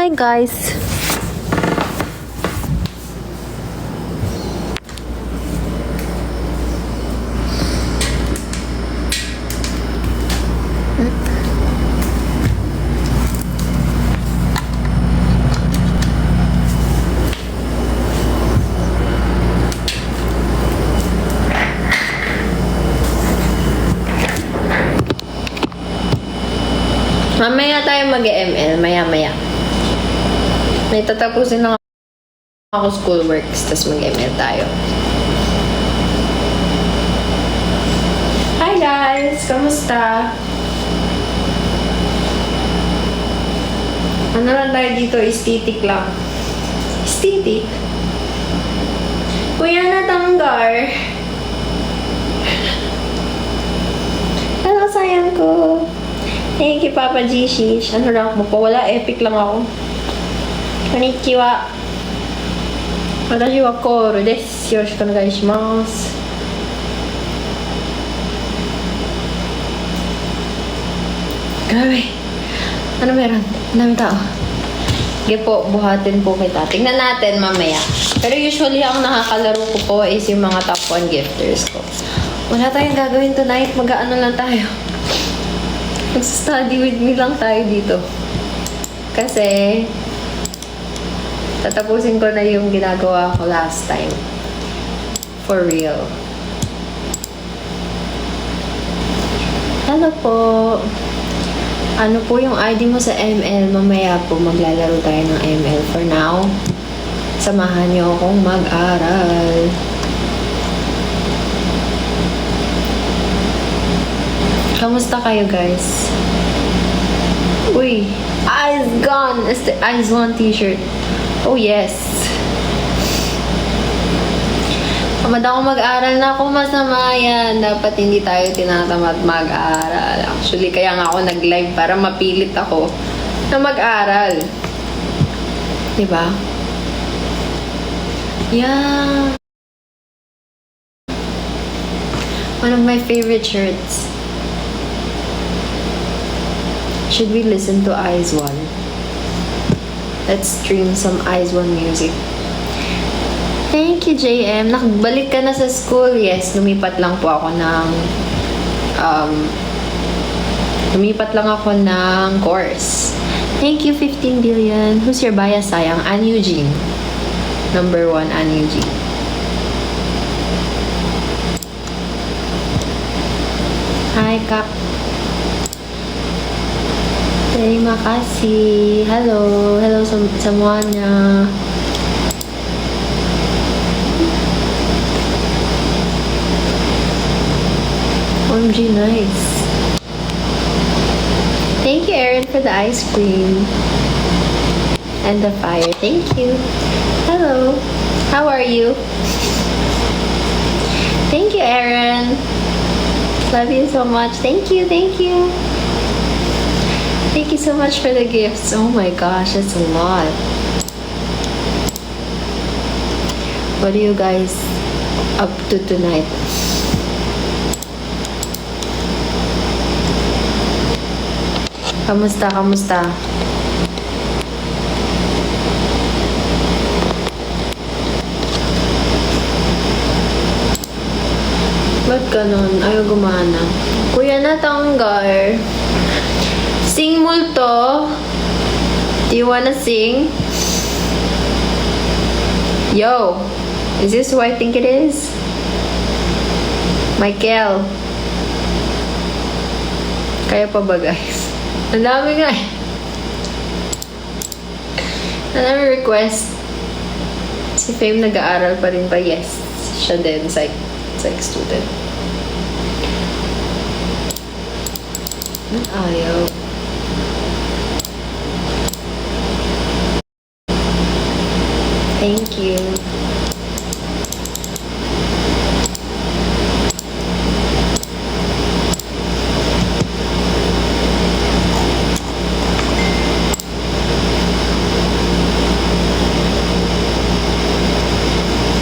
Hi guys! Mamaya tayo mag-ML, maya-maya. May tatapusin lang ako schoolworks, tapos mag-ML tayo. Hi guys! Kamusta? Ano lang tayo dito? Aesthetic lang. Aesthetic? Kuya Natanggar! Hello, sayang ko! Thank you, Papa G-Shish. Ano lang mo po? Wala, epic lang ako. Konnichiwa. Watashi wa Koru desu. Yoroshiku onegai shimasu. Grabe. Ano meron? Ang dami tao. Sige po, buhatin po kita. Tingnan natin mamaya. Pero usually, ang nakakalaro ko po is yung mga top 1 gifters ko. Wala tayong gagawin tonight. Mag-ano lang tayo. Mag-study with me lang tayo dito. Kasi, tatapusin ko na yung ginagawa ko last time. For real. Hello po. Ano po yung ID mo sa ML? Mamaya po maglalaro tayo ng ML. For now, samahan niyo akong mag-aral. Kamusta kayo, guys? Uy! Eyes gone! It's the Eyes One t-shirt. Oh, yes! Tamad ako mag-aral na ako, masama yan. Dapat hindi tayo tinatamad mag-aral. Actually, kaya nga ako nag-live para mapilit ako na mag-aral. Diba? Yeah! One of my favorite shirts. Should we listen to Eyes One? Let's stream some Eyes One music. Thank you, JM. Nakabalik ka na sa school. Yes, lumipat lang po ako ng course. Thank you, 15 billion. Who's your bias, sayang? Ann Eugene. Number 1, Ann Eugene. Hi, Kak. Terima kasih. Hello. Hello semuanya. OMG, nice. Thank you, Erin, for the ice cream. And the fire. Thank you. Hello. How are you? Thank you, Erin. Love you so much. Thank you. Thank you. Thank you so much for the gifts. Oh my gosh, that's a lot. What are you guys up to tonight? Kamusta? Kamusta? Ba't ganun? Ayaw gumana. Kuya Natanggar. Sing multo. Do you wanna sing? Yo, is this who I think it is? Michael. Kaya pa ba, guys? Ang dami nga eh. Ang dami request. Si Fame nag-aaral pa rin ba? Yes. Siya din, psych student. Ayaw. Thank you.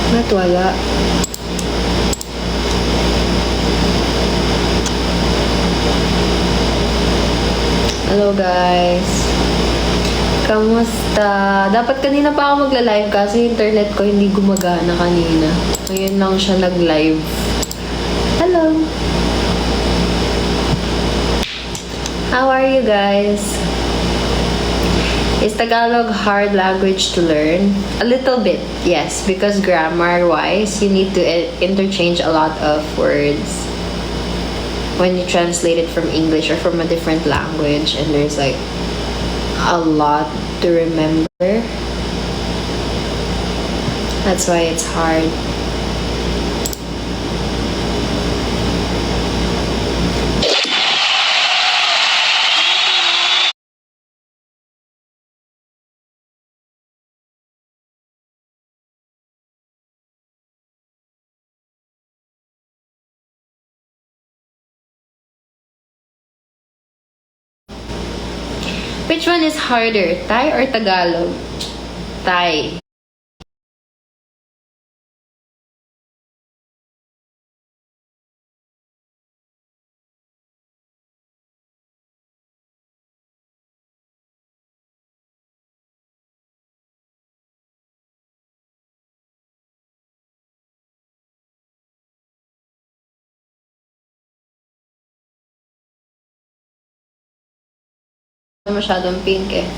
Ba't wala? Hello guys. Kamusta? Dapat kanina pa ako magla-live kasi internet ko hindi gumagana kanina. Ngayon lang siya nag-live. Hello! How are you guys? Is Tagalog hard language to learn? A little bit, yes. Because grammar-wise, you need to interchange a lot of words when you translate it from English or from a different language. And there's like a lot to remember. That's why it's hard. Which one is harder, Thai or Tagalog? Thai. Masyadong pink eh.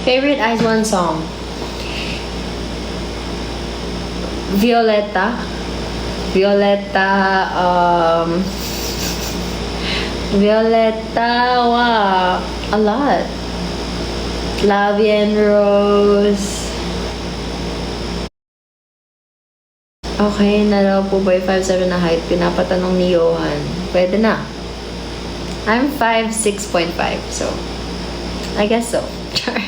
Favorite IZ*ONE song? Violeta. Violeta, wow. A lot. Lavian Rose. Okay na daw po ba yung 5'7" na height? Pinapatanong ni Johan. Pwede na. I'm 5'6.5", so I guess so. Char.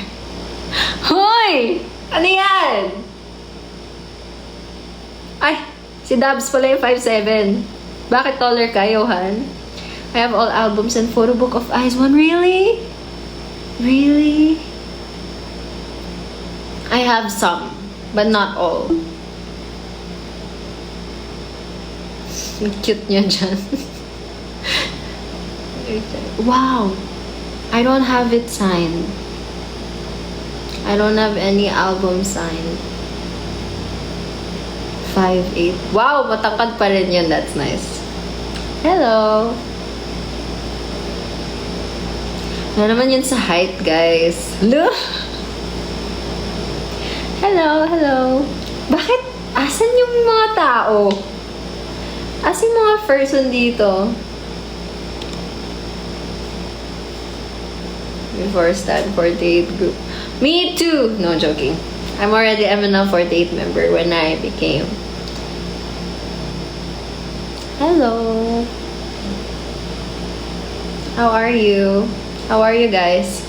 Hoy! Ano yan? Ay, si Dabs pala yung 5'7". Bakit taller ka, Johan? I have all albums and photo book of IZ*ONE. Really? Really? I have some, but not all. Yung cute niya dyan. Wow! I don't have it signed. I don't have any album signed. 5'8". Wow! Matangkad pa rin yun. That's nice. Hello! Ano naman yun sa height, guys? Look! Hello! Hello! Bakit? Asan yung mga tao? Asan yung mga person dito? Before stand 48 group. Me too! No, joking. I'm already MNL 48 member when I became. Hello! How are you? How are you guys?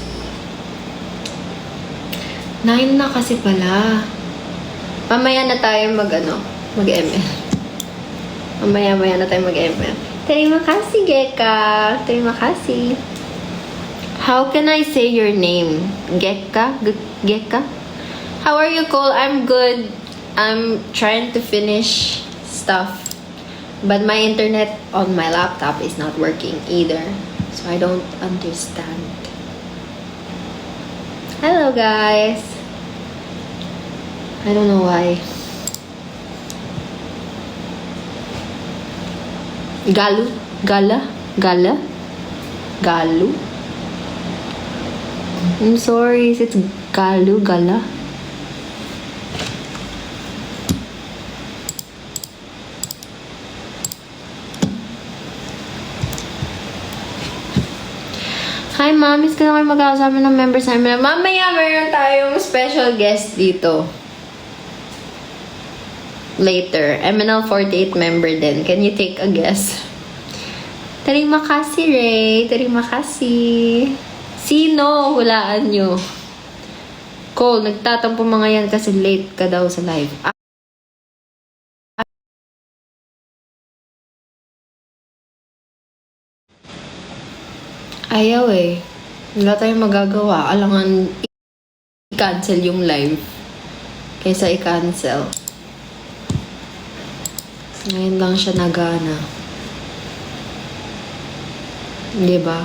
9 na kasi pala. Mamaya na tayo mag-ML. Mamaya na tayo mag-ML. Terima kasih, Geka. Terima kasih. How can I say your name? Geka? Geka? How are you, Cole? I'm good. I'm trying to finish stuff. But my internet on my laptop is not working either. So I don't understand. Hello, guys. I don't know why. Galu? Gala? Gala? Galu? I'm sorry, it's Galu? Gala? Hi, ma'am. Miss ko na kayo magkakasama ng members namin. Mamaya, mayroon tayong special guest dito. Later. MNL 48 member din. Can you take a guess? Terima kasih, Ray. Terima kasih. Sino? Hulaan nyo. Cole, nagtatampo mga yan kasi late ka daw sa live. ayaw eh. Wala tayong magagawa. Alangan i-cancel yung live. Kaysa i-cancel. Ngayon lang siya nagana. Diba?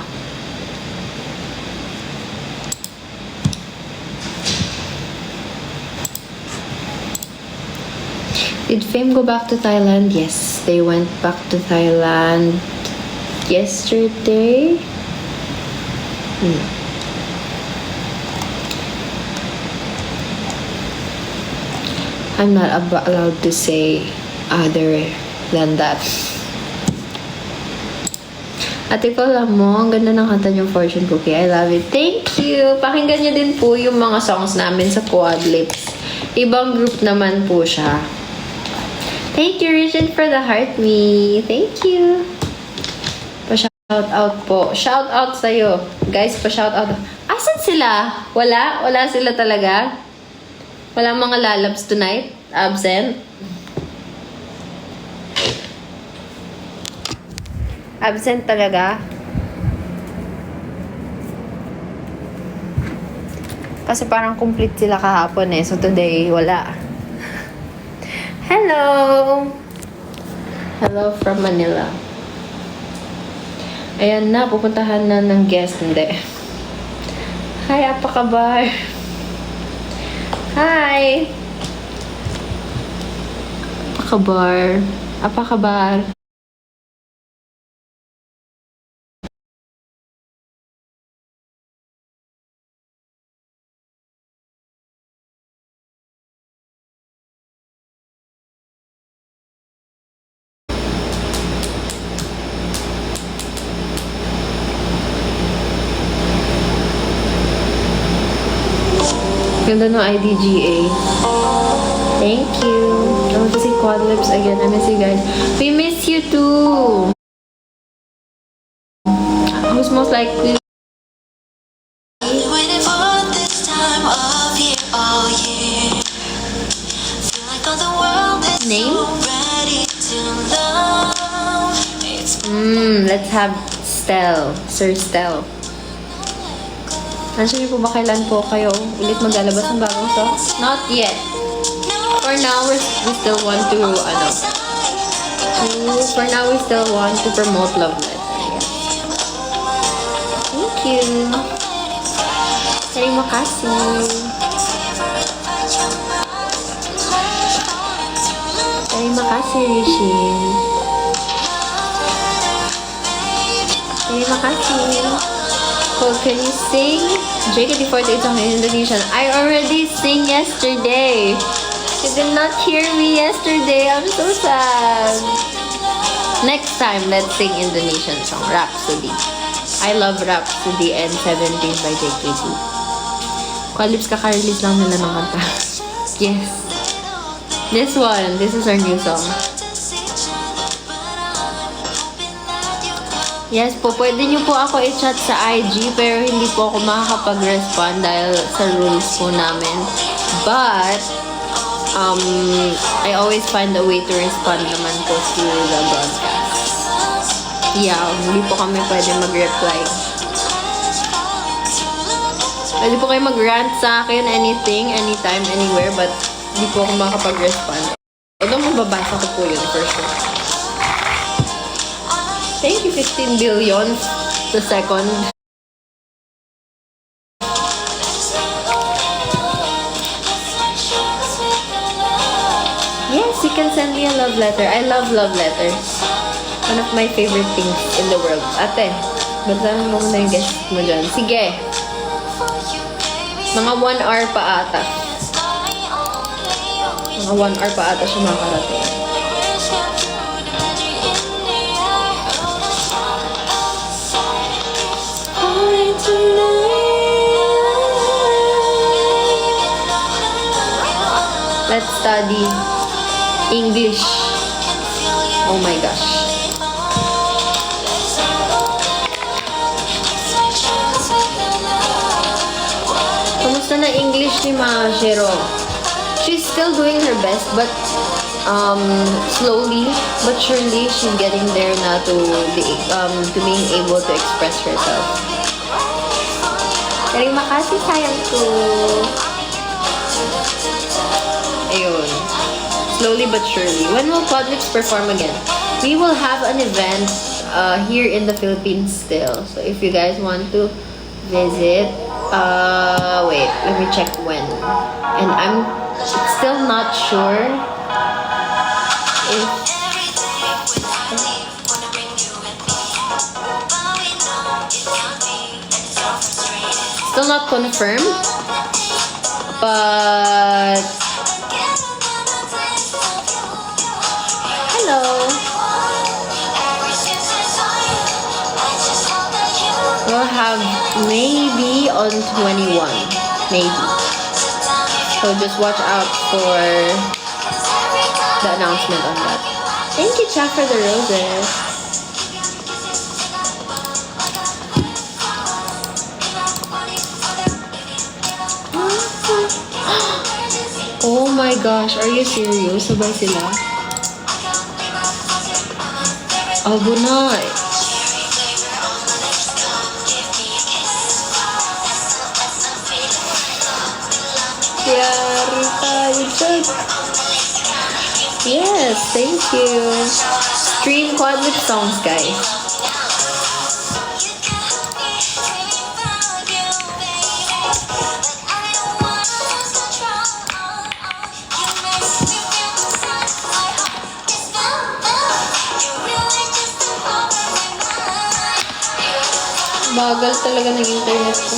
Did Fame go back to Thailand? Yes, they went back to Thailand yesterday. I'm not allowed to say other than that. Ate ko, alam mo, ang ganda ng kanta niyong Fortune Cookie. I love it. Thank you! Pakinggan niyo din po yung mga songs namin sa Quadlips. Ibang group naman po siya. Thank you, Regent, for the heart me. Thank you. Pa-shout out po. Shout out sa'yo. Guys, pa-shout out. Asan sila? Wala? Wala sila talaga? Wala mga lalabs tonight? Absent? Absent talaga? Kasi parang complete sila kahapon eh. So today, wala. Hello! Hello from Manila. Ayan na, pupuntahan na ng guest. Hindi. Hi, Apakabar! Hi! Apakabar. Apakabar. Ganda no IDGA. Thank you. I want to see Quadlips again. I miss you guys. We miss you too. Who's most likely? Waiting for this time of year, all year. Feel like all the world is Name? so ready to love. It's Let's have Stel. Sir Stel. Nandiyan niyo po ba kailan po kayo ulit maglalabas ng bagong songs? Not yet. For now, we still want to, for now, we still want to promote Love Letter. Yeah. Thank you. Terima kasih. Terima kasih, Rishin. Terima kasih. Well, can you sing JKT48 song in Indonesian? I already sang yesterday. You did not hear me yesterday. I'm so sad. Next time, let's sing Indonesian song, Rhapsody. I love Rhapsody and 17 by JKT. Quadlips kaka-release lang nila ng kanta. Yes. This one. This is our new song. Yes po, pwede nyo po ako i-chat sa IG pero hindi po ako makakapag-respond dahil sa rules po namin. But, I always find a way to respond naman po through the broadcast. Yeah, hindi po kami pwede mag-reply. Pwede po kayo mag-rant sa akin, anything, anytime, anywhere, but hindi po ako makakapag-respond. Although mababasa ko po yun for sure. Thank you, 15 billion. The second. Yes, you can send me a love letter. I love love letters. One of my favorite things in the world. Ate, basahin mo muna yung guest mo dyan. Sige. Mga 1 hour pa ata. Mga 1 hour pa ata siya makarating. Let's study English. Oh my gosh. Kamusta na English ni Shiro? She's still doing her best, but slowly but surely she's getting there na to being able to express herself. Terima kasih sayangku. Ayun. Slowly but surely. When will Podmix perform again? We will have an event here in the Philippines still. So if you guys want to visit, wait, let me check when. And I'm still not sure if still not confirmed, but hello. We'll have maybe on 21, maybe. So just watch out for the announcement on that. Thank you, Cha, for the roses. Oh my gosh, are you serious? Sabay sila? Abo na. Yari tayo dyan. Yes, thank you. Stream Quadlip songs, guys. Bagal talaga ng internet ko.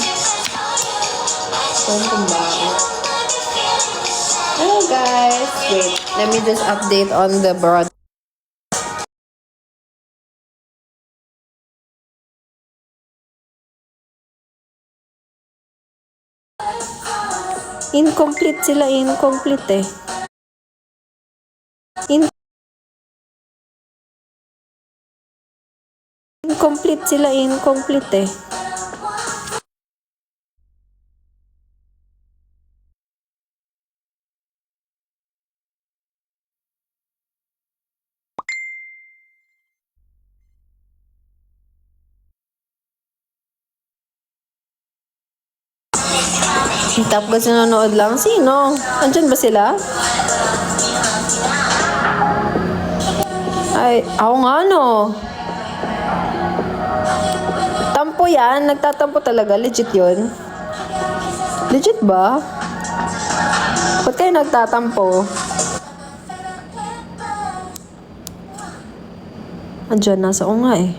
Kung bakit. Hello guys! Wait, let me just update on the broad. Incomplete sila, incomplete eh. Incomplete sila, incomplete eh. Tapos nanonood lang. Sino? Andyan ba sila? Ay, ako nga no. Tampo yan. Nagtatampo talaga. Legit yun. Legit ba? Ba't kayo nagtatampo? Andyan, nasa ko nga eh.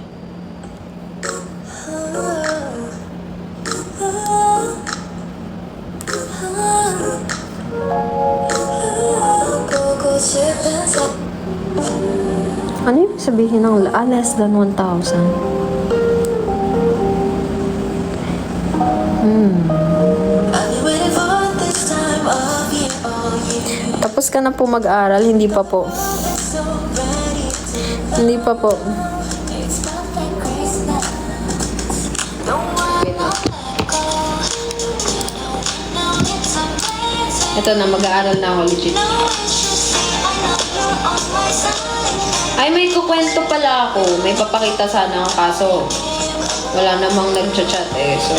Ano yung sabihin ng less than 1,000? Tapos ka na po mag-aral? Hindi pa po. Hindi pa po. Ito na, mag-aaral na ako legit. Ay, may kukwento pala ako. May papakita sana ako kaso wala namang nag-chat eh. So,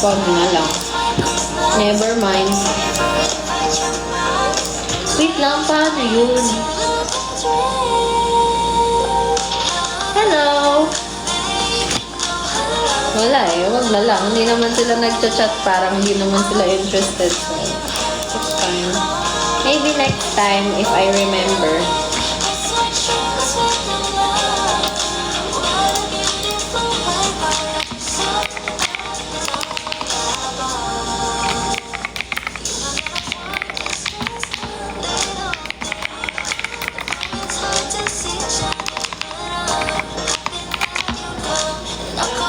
wag na lang. Never mind. Wait lang, paano yun? Hello? Wala eh, wag na lang. Hindi naman sila nag-chat. Parang hindi naman sila interested. So, it's fine. Maybe next time if I remember.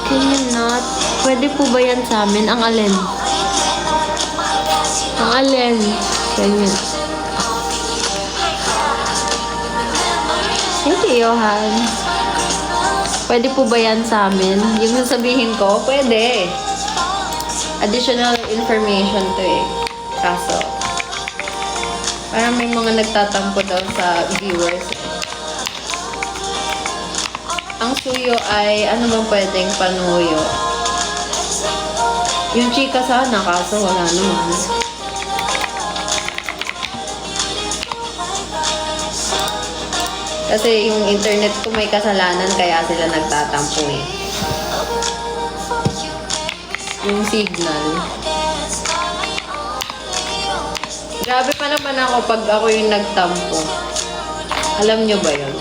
Cannot. Pwede po ba yan sa amin? Ang alin? Ang alin? Ganyan. Thank you, Johan. Pwede po ba yan sa amin? Yung sasabihin ko, pwede. Additional information to eh. Kaso, parang may mga nagtatampo daw sa viewers. Ang suyo ay, ano bang pwedeng panuyo? Yung chika sana, kaso wala naman. Kasi yung internet ko may kasalanan, kaya sila nagtatampo eh. Yung signal. Grabe pa naman ako pag ako yung nagtampo. Alam nyo ba yun?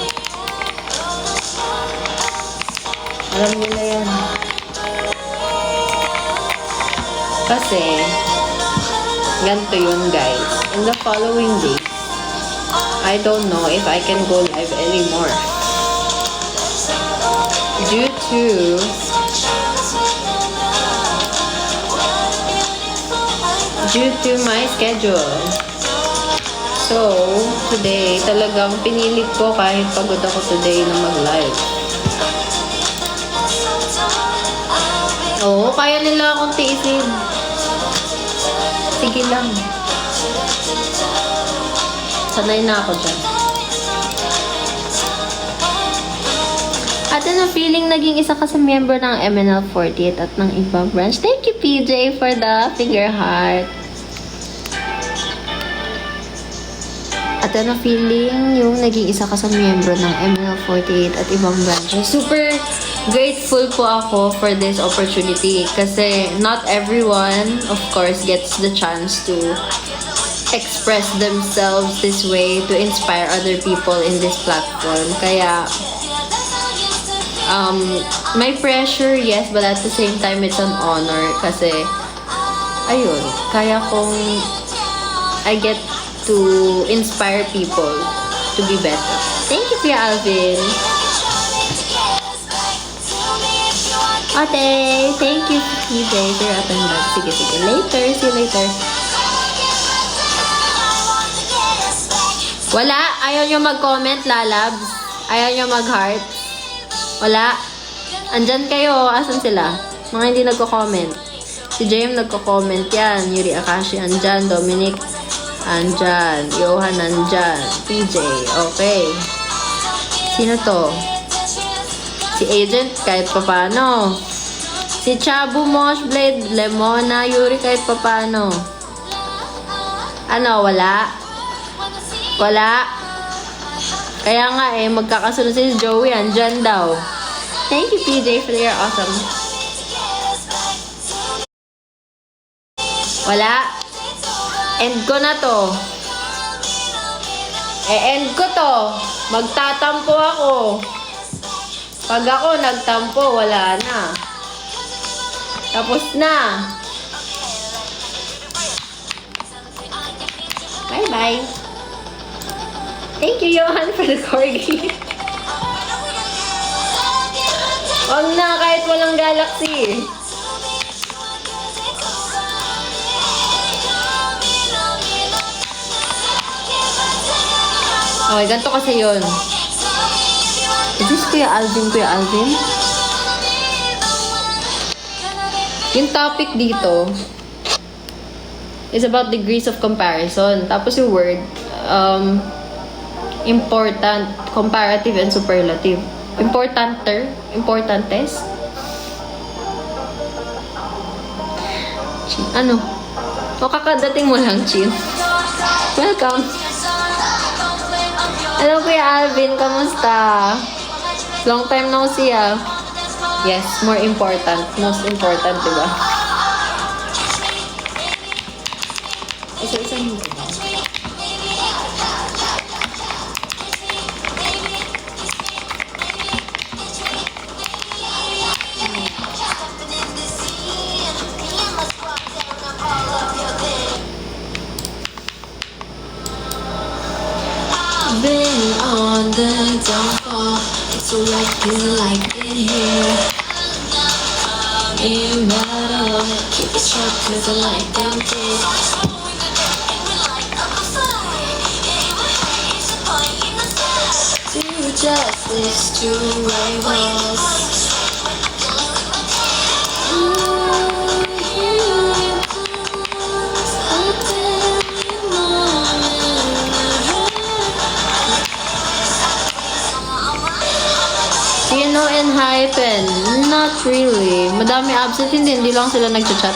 Alam nyo na yan. Kasi, ganito yun guys. In the following day, I don't know if I can go live anymore. Due to my schedule. So, today, talagang pinilit ko kahit pagod ako today na mag-live. Oo, kaya nila akong tiisin. Sige lang. Sanay na ako dyan. At ano, feeling naging isa ka sa member ng MNL48 at ng ibang branch. Thank you, PJ, for the finger heart. At ano, feeling yung naging isa ka sa member ng MNL48 at ibang branches. Super grateful po ako for this opportunity kasi not everyone, of course, gets the chance to express themselves this way to inspire other people in this platform. Kaya, may pressure, yes, but at the same time, it's an honor kasi, ayun, kaya kong I get to inspire people to be better. Thank you, Kuya Alvin. Ate, thank you, PJ, for your attendance. Sige. Later, see you later. Wala? Ayaw nyo mag-comment, lalabs? Ayaw nyo mag-heart? Wala? Andyan kayo. Asan sila? Mga hindi nagko-comment. Si James nagko-comment yan. Yuri Akashi andyan. Dominic andyan. Johan andyan. PJ. Okay. Sino to? Si Agent kahit papano. Si Chabu Moshblade. Lemona. Yuri kahit papano. Ano? Wala? Wala. Kaya nga eh, magkakasunod si Joey, andyan daw. Thank you, PJ, for your awesome. Wala. End ko na to. End ko to. Magtatampo ako. Pag ako nagtampo, wala na. Tapos na. Bye-bye. Thank you, Johan, for the corgi. Wag na, kahit walang galaxy. Okay, ganito kasi yun. Is this Kuya Alvin? Yung topic dito is about degrees of comparison. Tapos yung word, important, comparative, and superlative. Importantes. Ano? O kakadating mo lang, Chin. Welcome. Hello, Kuya Alvin. Kamusta? Long time no see, ah. Yes, more important. Most important, diba? Isa-isa mo. Been on the downfall. It's so like it here. In battle, keep it sharp 'cause I like them kids. Do justice to rivals. Tino and Hypen. Not really. Madami absent, hindi lang sila nagchat-chat.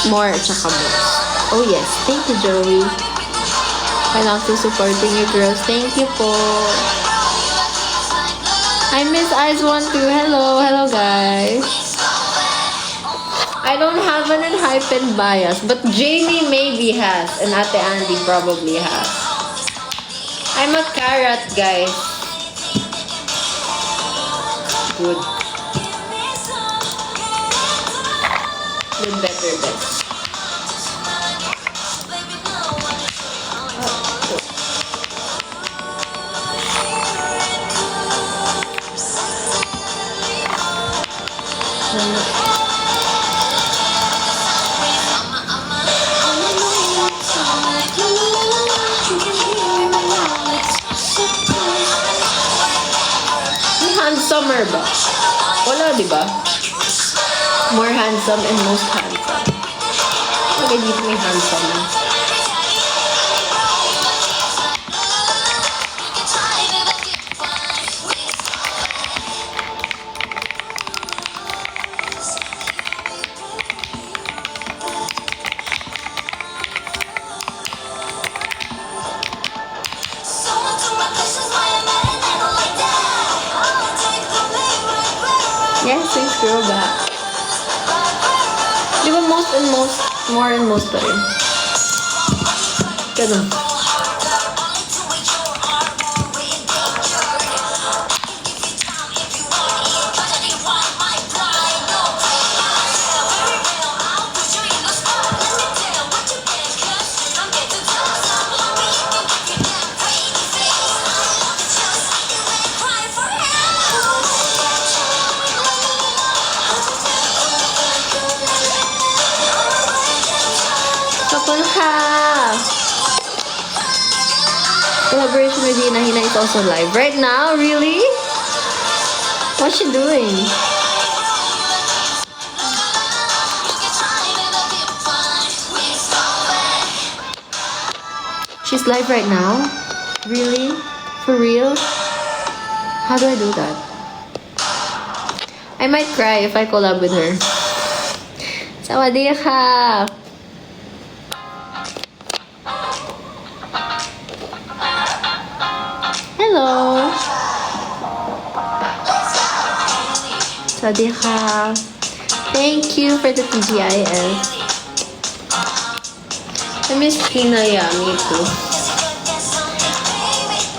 More, tsaka more. Oh yes, thank you, Joey. I'm also supporting you, girls. Thank you po. I miss Eyes1 too. Hello, hello guys. I don't have an unhyped bias, but Jamie maybe has, and Ate Andy probably has. I'm a carrot, guys. Good. Good, better, best. Handsomer ba? Wala, di ba? More handsome and most handsome. Okay, dito may handsome. Yes, please scroll back. Di ba more and most pa rin? Ganun. Collaboration with Hina. Hina is also live right now. Really? What's she doing? She's live right now? Really? For real? How do I do that? I might cry if I collab with her. Sawadee-ka! Hello! Sawadee-ka! Thank you for the TGIF. I miss Hina, me too.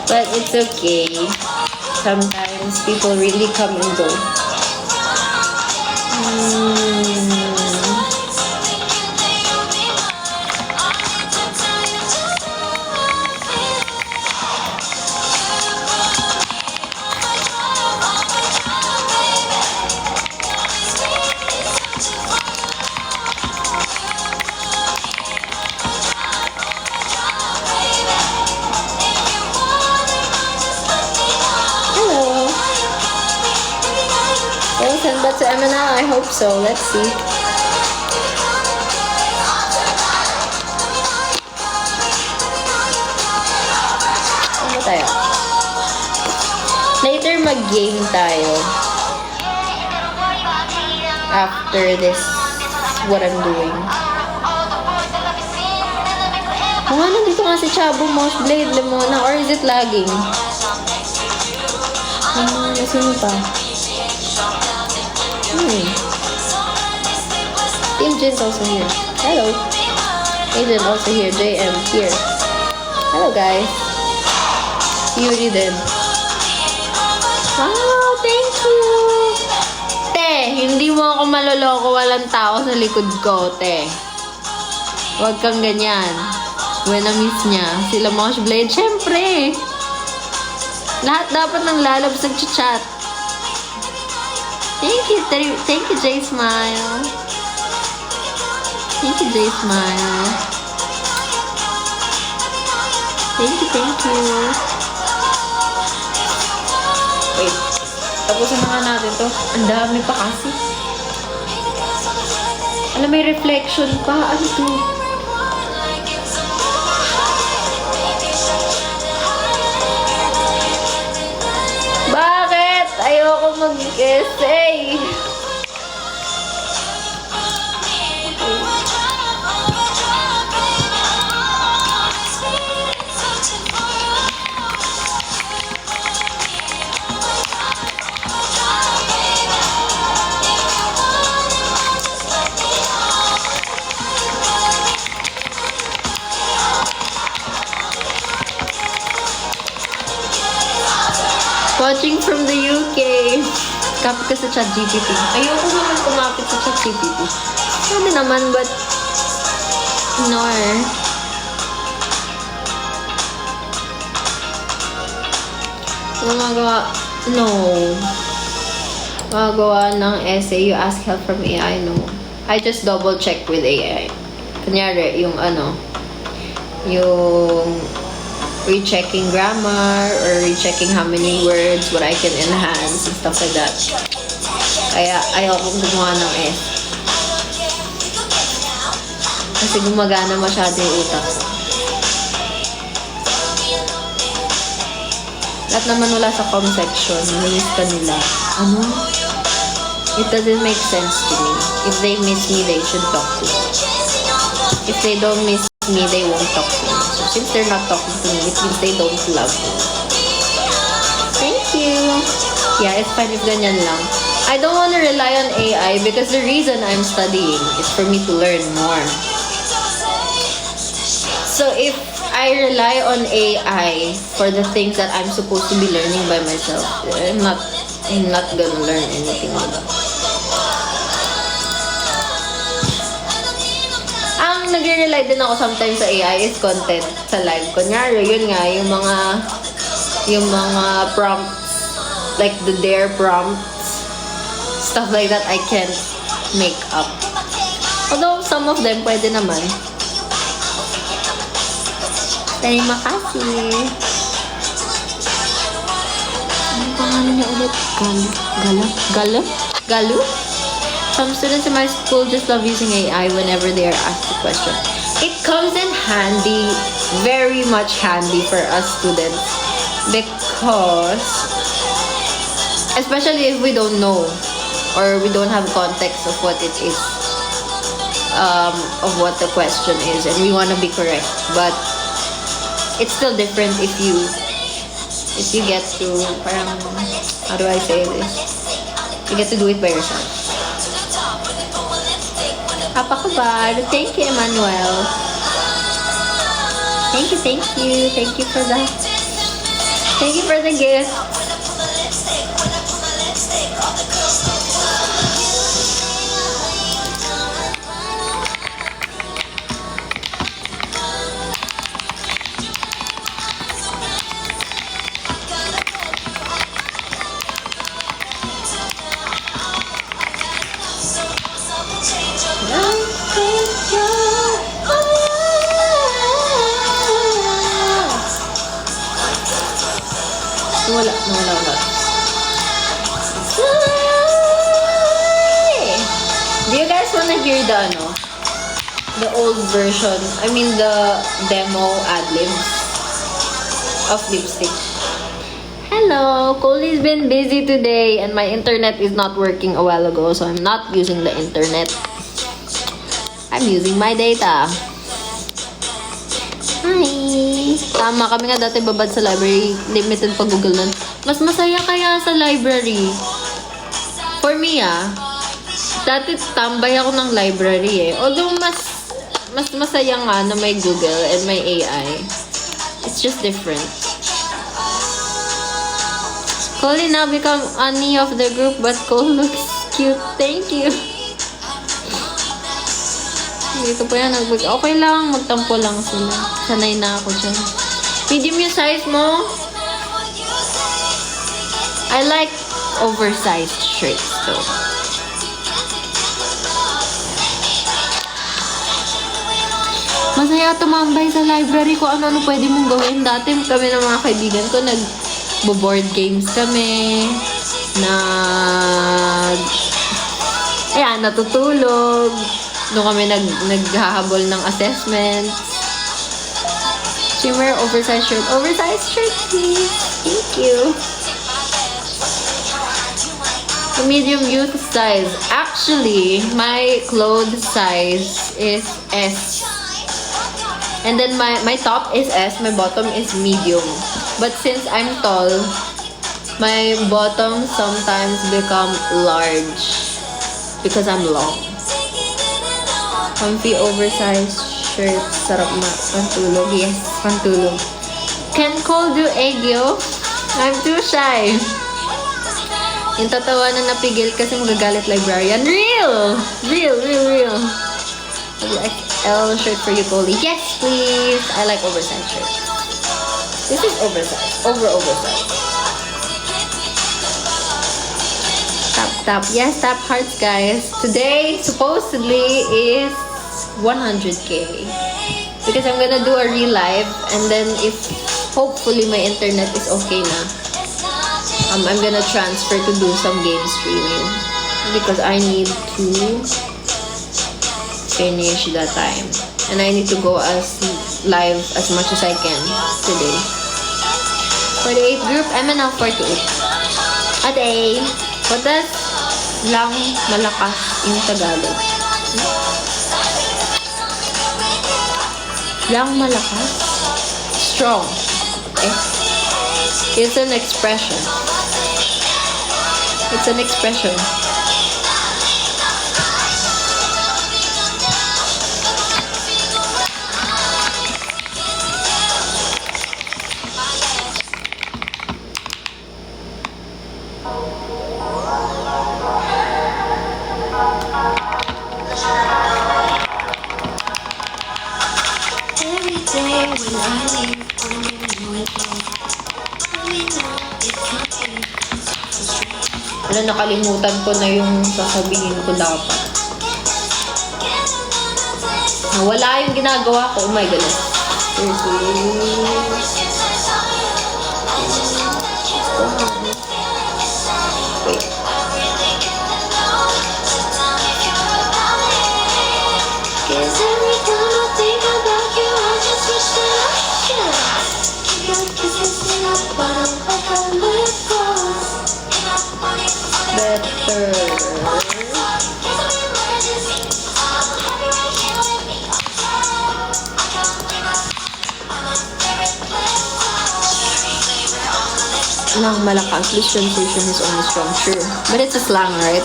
But it's okay. Sometimes people really come and go. Send that to Emina? I hope so. Let's see. Ano tayo? Later mag-game tayo. After this, what I'm doing. Nandito nga si Chabo, Mouse Blade, Lemona, or is it lagging? Sino pa? Team Jin's also here. Hello. Agent also here. JM here. Hello guys. Yuri din. Wow, thank you. Te, hindi mo ako maloloko. Walang tao sa likod ko, te. Huwag kang ganyan. When na-miss niya. Sila Mosh Blade. Siyempre. Lahat dapat ng lalabs nag-chat. Thank you, J Smile. Thank you, J Smile. Thank you. Wait, tapusin na nga natin to. Ang dami pa kasi. Alam, may reflection pa. Ano to? Bakit? Ayoko mag-essay. watching from the UK. Kapit ka sa ChatGPT. Ayoko naman kumapit sa ChatGPT. Sabi naman, but... No. Gumagawa... No. Gumagawa ng essay, you ask help from AI, no. I just double check with AI. Kunyari, yung rechecking grammar or rechecking how many words, what I can enhance and stuff like that. Kaya ayokong gumawa ng kasi gumagana masyado yung utak ko. Lahat naman wala sa comment section. Miss ka nila. Ano? It doesn't make sense to me. If they miss me, they should talk to me. If they don't miss me, they won't talk to me. So since they're not talking to me, it means they don't love me. Thank you. Yeah, it's fine if ganyan lang. I don't want to rely on AI because the reason I'm studying is for me to learn more. So if I rely on AI for the things that I'm supposed to be learning by myself, I'm not gonna learn anything about it. Ang nagre-rely din ako sometimes sa AI is content sa live. Kunyari, yun nga, yung mga prompts, like the dare prompts, stuff like that I can't make up. Although some of them pwede naman. Terima kasih. Ano pangalan niya ulit? Galu? Some students in my school just love using AI whenever they are asked a question. It comes in handy, very much handy for us students because, especially if we don't know or we don't have context of what it is, of what the question is, and we want to be correct, but it's still different if you get to, parang, how do I say this? You get to do it by yourself. Apakabad. Thank you, Emmanuel. Thank you. Thank you for that. Thank you for the gift. Wala. Do you guys wanna hear the old version? I mean the demo ad-libs of Lipstick. Hello, Coley's been busy today and my internet is not working a while ago, so I'm not using the internet. I'm using my data. Hi! Tama, kami nga dati babad sa library. Limited pa Google nun. Mas masaya kaya sa library. For me, dati tambay ako ng library Although mas masaya nga na may Google and may AI. It's just different. Coley now become Annie of the group, but Cole looks cute. Thank you. Dito pa yan. Okay lang. Magtampo lang sila. Sanay na ako dyan. Medium yung size mo? I like oversized shirts though. Masaya tumambay sa library ko. Ano pwede mong gawin. Dati kami ng mga kaibigan ko nag-board games kami. Natutulog. Doon kami naghahabol ng assessments. Shimmer, oversized shirt. Oversized shirt, please. Thank you. The medium youth size. Actually, my clothes size is S. And then my top is S, my bottom is medium. But since I'm tall, my bottom sometimes become large because I'm long. Comfy oversized shirt. Sarap pantulog. Yes, pantulog. Can Cole do egg yolk? I'm too shy. Yung tatawa na napigil kasi magagalit librarian. Real! Real, real, real. XL shirt for you, Coley. Yes, please. I like oversized shirt. This is oversized. Oversized. Tap. Yes, tap hearts, guys. Today, supposedly, is 100K. Because I'm gonna do a real live. And then, if hopefully my internet is okay na, I'm gonna transfer to do some game streaming. Because I need to finish that time. And I need to go as live as much as I can today. 48 group, I'm now 48. Ate, what does lang malakas in Tagalog? Lang malakas? Strong. It's an expression. It's an expression. Every day when I leave, I'm with you. Let me know if you take Ano, nakalimutan ko na yung sasabihin ko dapat. Wala yung ginagawa ko. Oh my goodness. Wait. Cause every time I think about you, I just wish that I could. Keep your kisses in a bottle like a lip gloss. Better. Lang malakas. This translation is only strong. Sure. But it's a slang, right?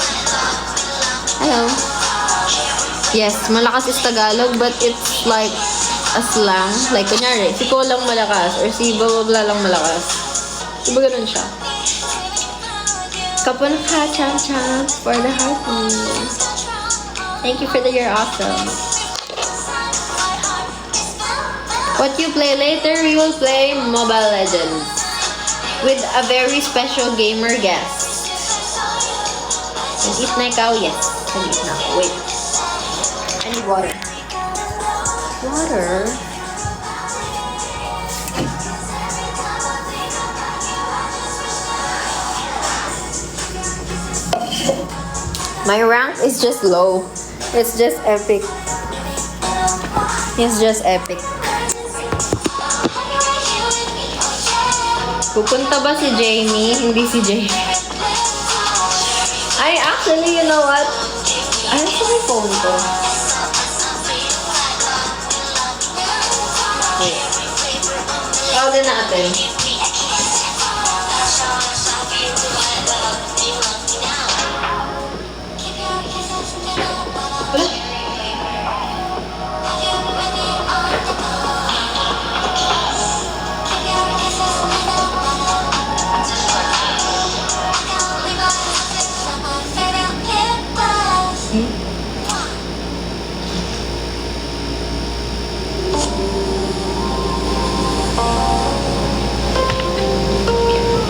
Hello. Yes, malakas is Tagalog, but it's like a slang. Like, kunyari, si Ko lang malakas, or si blah blah blah lang malakas. Diba ganun siya? Kapon ka, champ for the hearties. Thank you for the you're awesome. What you play later, we will play Mobile Legends. With a very special gamer guest. Nag-eat na ikaw? Yes. Nag-eat na ako. Wait. I need water. Water? My rank is just low. It's just epic. It's just epic. Pupunta ba si Jamie? Hindi si Jamie. Ay, actually, you know what? Ay, sa may phone ko. Wait. Tawagin natin.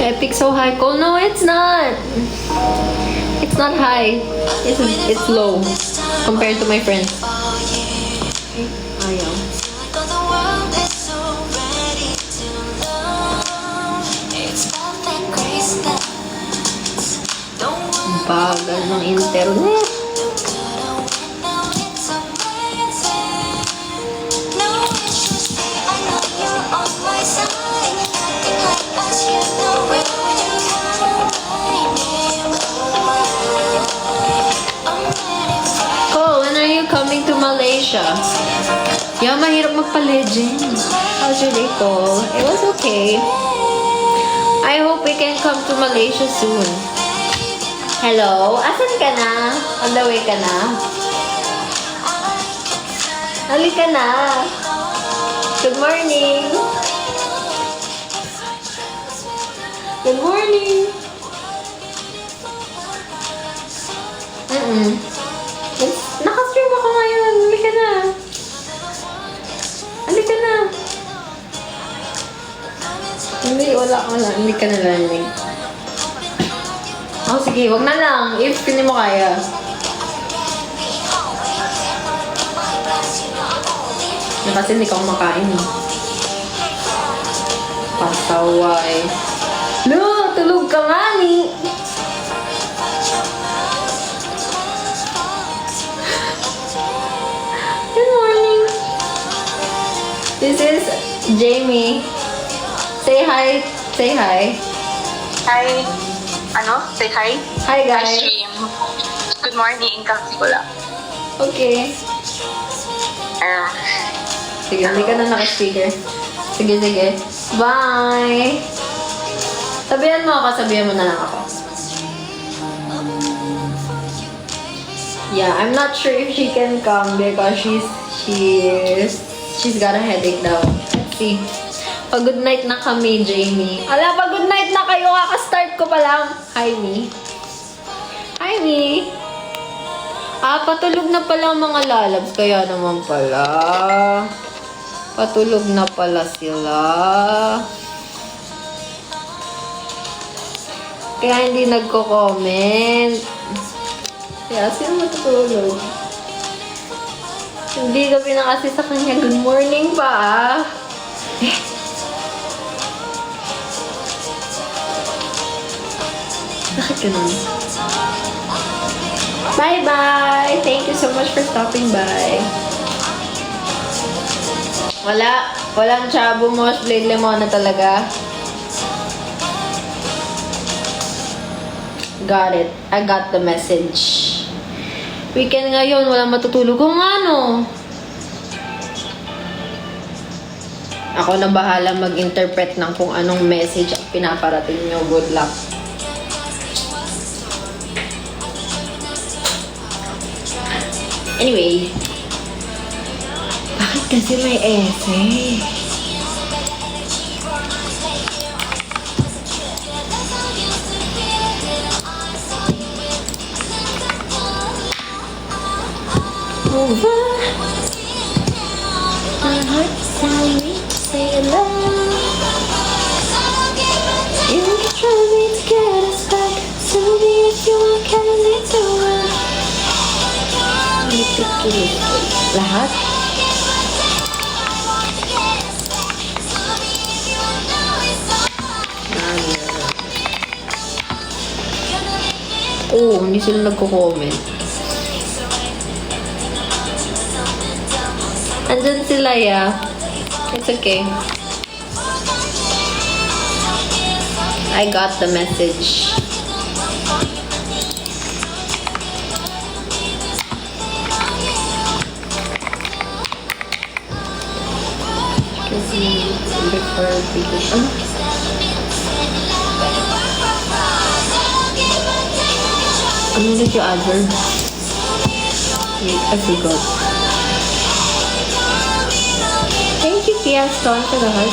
Epic so high. Cole, no, it's not. It's not high. It's low compared to my friends. Ayaw. Bagal ng internet. Cole, when are you coming to Malaysia? Yeah, mahirap magpa-legend. How's your day, Cole? It was okay. I hope we can come to Malaysia soon. Hello? Asan ka na? On the way ka na? Halika na. Good morning. Good morning. Nakastream ako ngayon. Halika na. Halika na. Hindi, wala. Hindi ka nalanig. Oh, sige, wag na lang. If hindi mo kaya. Kasi hindi ka kumakain. Pasaway. No, tulog ka nga ni. Good morning. This is Jamie. Say hi. Say hi. Hi. Ano? Say hi. Hi, Hi, guys. stream. Good morning. Kasi ko lang. Okay. Sige, hindi ka na naka-speaker. Sige, sige. Bye! Sabihan mo ako, sabihan mo na lang ako. Yeah, I'm not sure if she can come because she's got a headache daw. Let's see. Pag-good night na kami, Jamie. Ala, pag-good night na kayo. Kaka-start ko pa lang. Hi, Mi. Hi, Mi. Patulog na pala ang mga lalabs. Kaya naman pala. Patulog na pala sila. Kaya hindi nagko-comment. Kaya sino matutulog? Hindi gabi na kasi sa kanya. Good morning pa. Bakit ganun? Bye-bye! Thank you so much for stopping by. Walang Chabo Mosh Blade Lemon na talaga. Got it. I got the message. Weekend ngayon, walang matutulog. Kung ano? Ako na bahala mag-interpret ng kung anong message ang pinaparating nyo. Good luck. Anyway, bakit kasi may essay? Over my heart's telling me to say hello. You try me to get us back. Tell me if you want Kelly to run. Lahat? Oh, hindi sila nagko-comment. Andyan sila, yeah. It's okay. I got the message. Before because ano ulit yung adverb? Wait, I forgot. Thank you, Kia Stone, for the heart.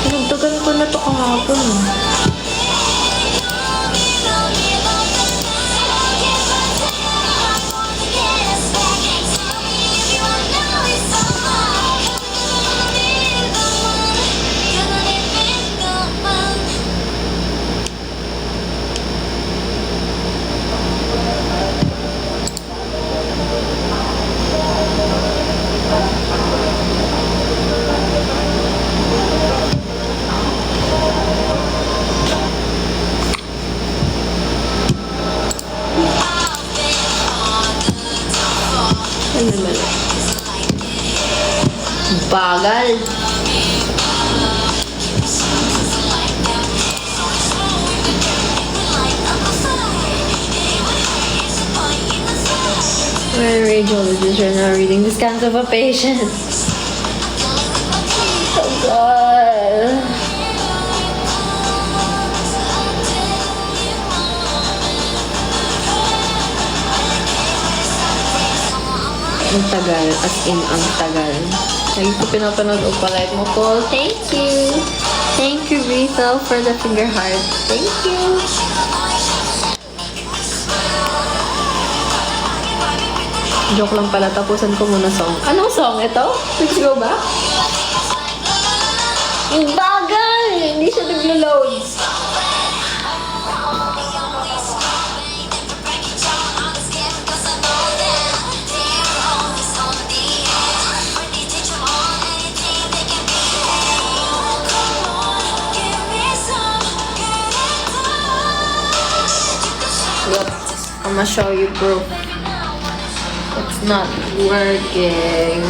Pinagdagan ko na to kahapon. Ano naman? Bagal. We're radiologists right now reading the scans of a patient. Oh God. Ang tagal. As in, ang tagal. Lagi ko pinapanood o palike mo ko. Thank you. Thank you, Rita, for the finger heart. Thank you. Joke lang pala. Tapusan ko muna song. Anong song ito? Let's go ba? Yung bagal! Hindi siya naglo-load. Look, I'm gonna show you proof. It's not working.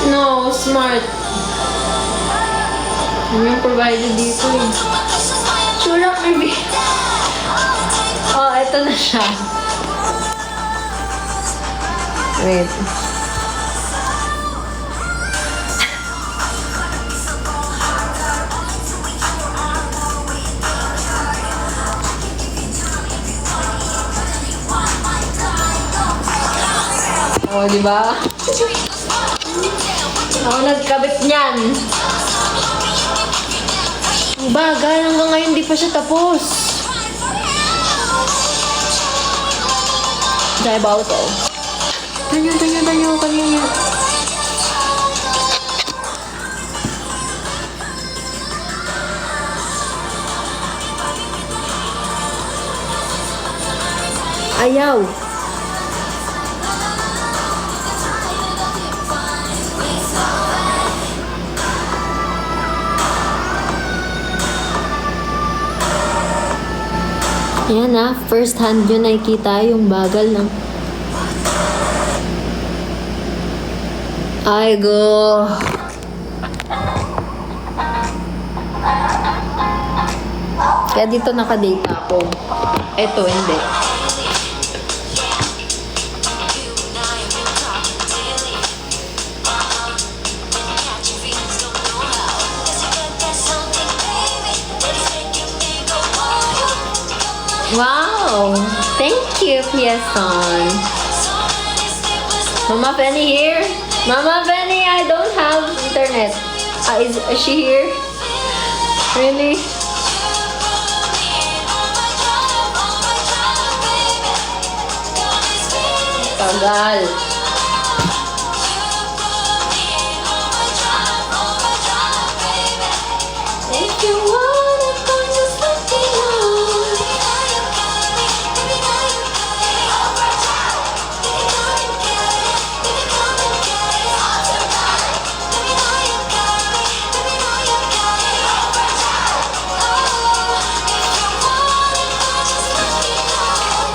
No, smart. Ano yung provided dito eh? Chulak, baby. Oh, eto na siya. Wait. Oh, di ba? Ako nagkabit niyan. Ang bagal, hanggang ngayon di pa siya tapos. Dahil ba ito? Tanyo. Kanina. Ayaw. Ayan na, first hand yun nakikita yung bagal ng... Ay, go! Kaya dito nakadata ako. Eto, hindi. Wow! Thank you, Piason. Mama Penny here? Mama Penny, I don't have internet. Is she here? Really? Tagal. If you want it, then just let me know.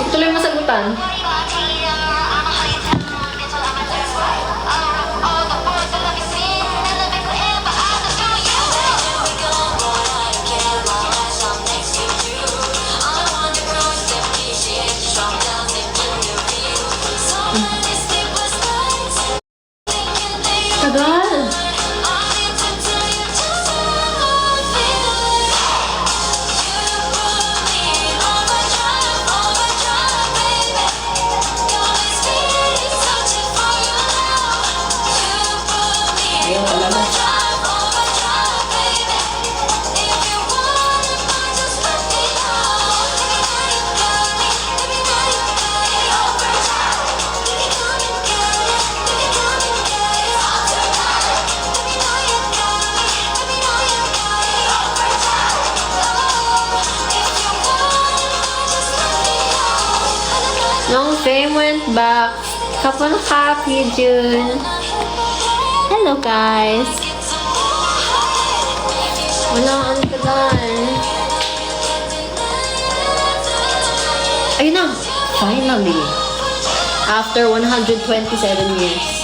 Ituloy mo sagutan. Tagal. Ayaw talaga. Long Fame went back. Kapon happy June. Hello guys. Wala, ang tagal. Ayun na! Finally! After 127 years.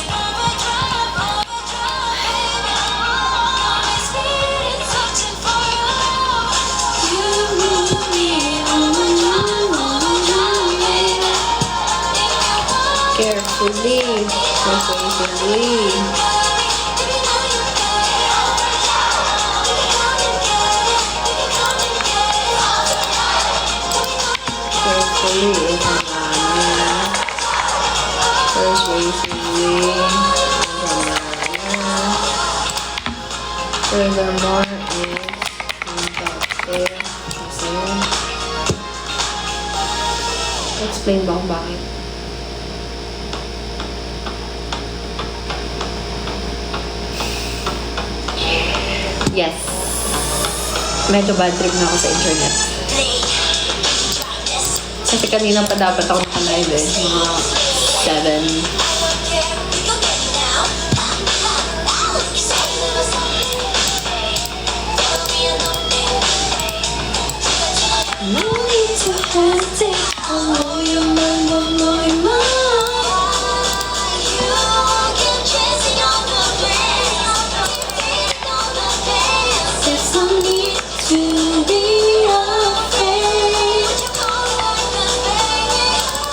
Carefully. Carefully. Carefully is ang namin. Persuasively is ang namin. Furthermore is conductive. Kasi explain ba kung bakit? Yes. Medyo bad trip na ako sa internet. Kasi kanina pa dapat ako nakalive eh. Mga 7. No need to hesitate. I know your mind, I know your mind. There's no need to be afraid.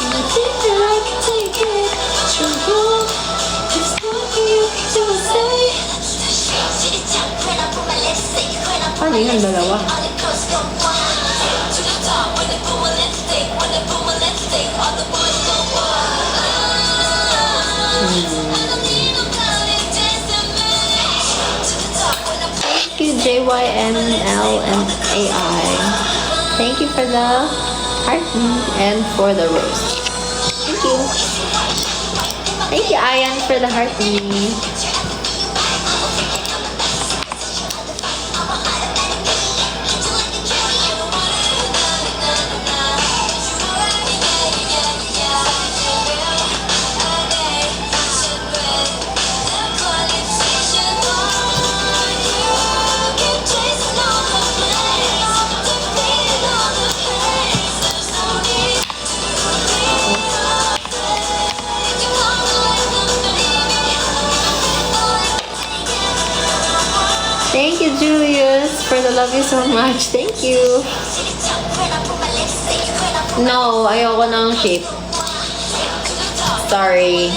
I think that I can take it. True, there's nothing you can do or say. Paano yung dalawa? Thank you, JYNLMAI. Thank you for the heart and for the rose. Thank you. Thank you, Ayan, for the heart. Thank you, Julius, for the love you so much. Thank you. No, ayoko ng shape. Sorry.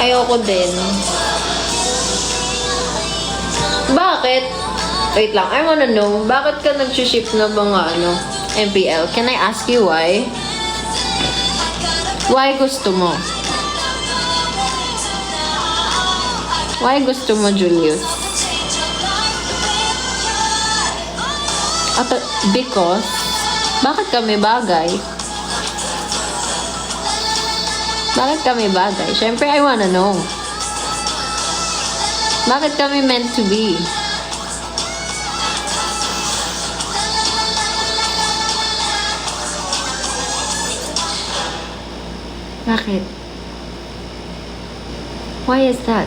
Ayoko din. Bakit? Wait lang, I wanna know. Bakit ka nag-ship na mga MPL? Can I ask you why? Why gusto mo? Why gusto mo, Julius? Because? Bakit kami bagay? Bakit kami bagay? Siyempre, I wanna know. Bakit kami meant to be? Bakit? Why is that?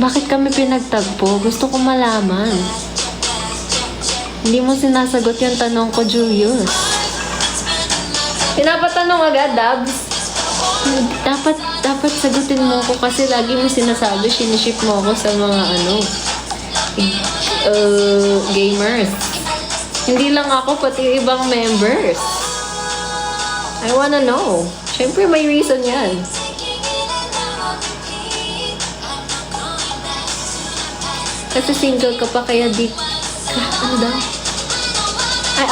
Bakit kami pinagtagpo? Gusto ko malaman. Hindi mo sinasagot yung tanong ko, Julius. Pinapatanong agad, Dabs. Dapat sagutin mo ko kasi lagi mo sinasabi, siniship mo ako sa mga gamers. Hindi lang ako, pati ibang members. I wanna know. Siyempre may reason yan. Kasi single ka pa kaya di ka, ano daw?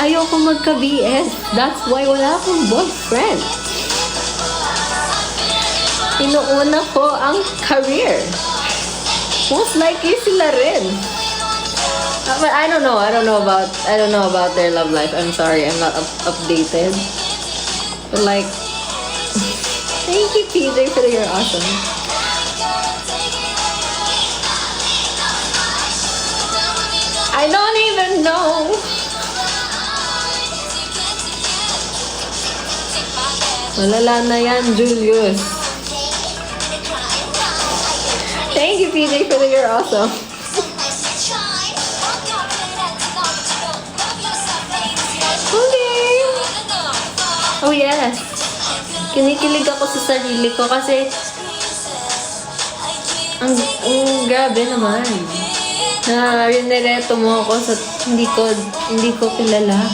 Ayoko magka-BS. That's why wala akong boyfriend. Inuuna ko ang career. Most likely sila rin. But I don't know about their love life. I'm sorry, I'm not updated. But like, thank you, PJ, for your awesome. I don't even know. Malala na yan, Julius. Thank you, PJ, for the you're awesome. Okay. Oh, yes. Kinikilig ako sa sarili ko kasi ang grabe naman. Na rinereto mo ako sa hindi ko kilala.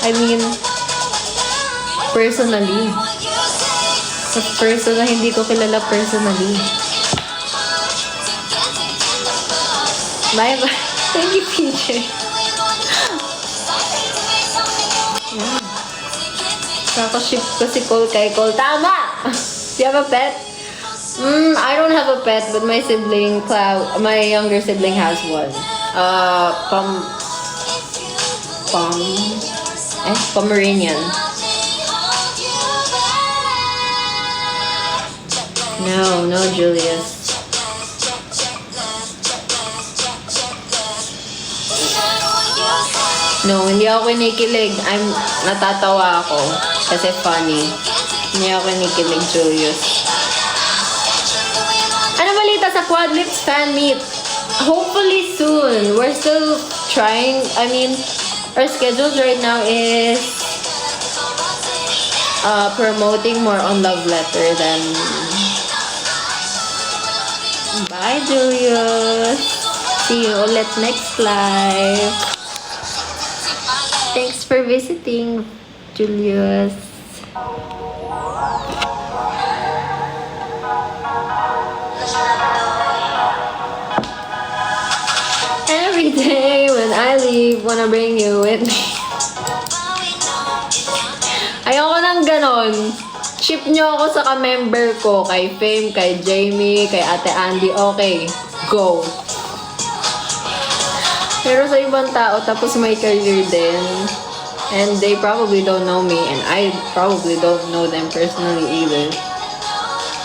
I mean, personally. Sa person na hindi ko kilala personally. Bye bye. Thank you, PJ. Yeah. Kakaship ko si Cole kay Cole. Tama! Do you have a pet? I don't have a pet, but my sibling, my younger sibling has one. Pomeranian. No, Julius. No, hindi ako kinikilig. Natatawa ako. Kasi funny. Hindi ako kinikilig, Julius. Ano balita sa Quad Lips fan meet? Hopefully soon. We're still trying. I mean, our schedules right now is promoting more on Love Letter than... Bye, Julius. See you ulit next live. Thanks for visiting, Julius. Every day when I leave, wanna bring you with me. Ayoko nang ganon. Ship nyo ako sa ka-member ko, kay Fame, kay Jamie, kay Ate Andy. Okay, go. Pero sa ibang tao, tapos may career din. And they probably don't know me, and I probably don't know them personally either.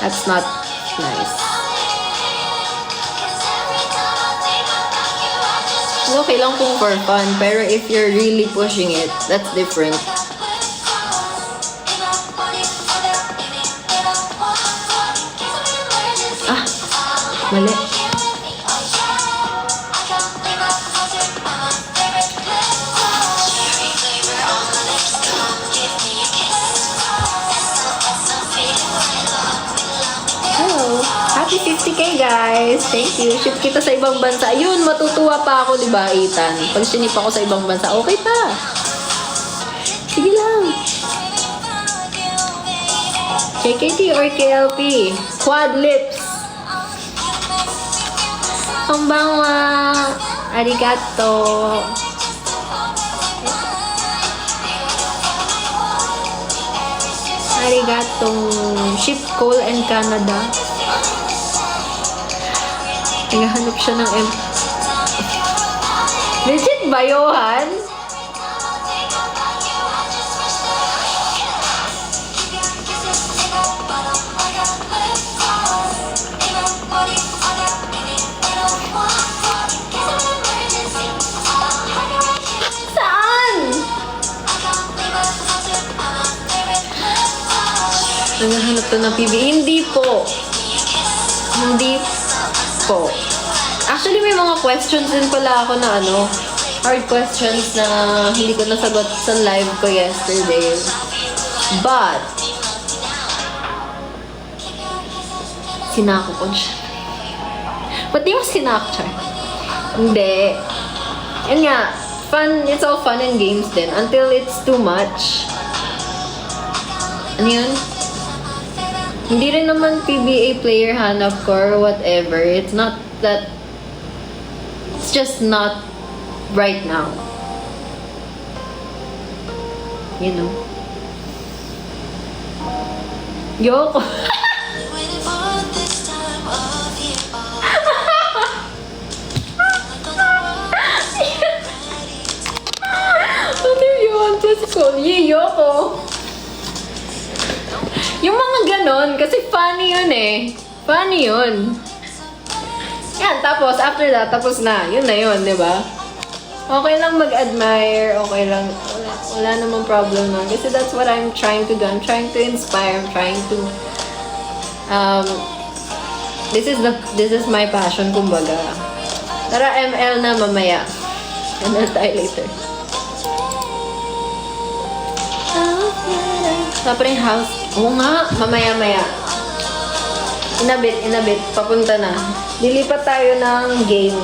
That's not nice. Okay lang kung for fun, pero if you're really pushing it, that's different. Mali. Hello. Happy 50k guys. Thank you. Ship kita sa ibang bansa. Ayun, matutuwa pa ako, diba, Ethan? Pag sinip ako sa ibang bansa, okay pa. Sige lang. KKT or KLP? Quad Lips. Konbanwa. Arigato. Arigato. Ship Cole and Canada. Naghahanap siya ng Legit ba, Johan? Naghahanap to ng PB. Hindi po. Actually, may mga questions din pala ako na hard questions na hindi ko nasagot sa live ko yesterday. But, sinako ko siya. Ba't di mo sinako siya? Hindi. Yan nga, it's all fun and games din until it's too much. Ano yun? Hindi rin naman PBA player hanap ko or whatever. It's not that... It's just not right now. You know? Yoko. Ano yun? Just call Yoko. Yung mga ganon, kasi funny yun eh. Funny yun. Yan, tapos, after that, tapos na. Yun na yun, di ba? Okay lang mag-admire, okay lang wala namang problem nun. Kasi that's what I'm trying to do. I'm trying to inspire. I'm trying to, this is my passion, kumbaga. Tara, ML na mamaya. ML tayo later. Tapos yung house. Oo nga, mamaya-maya. Inabit. Papunta na. Lilipat tayo ng game.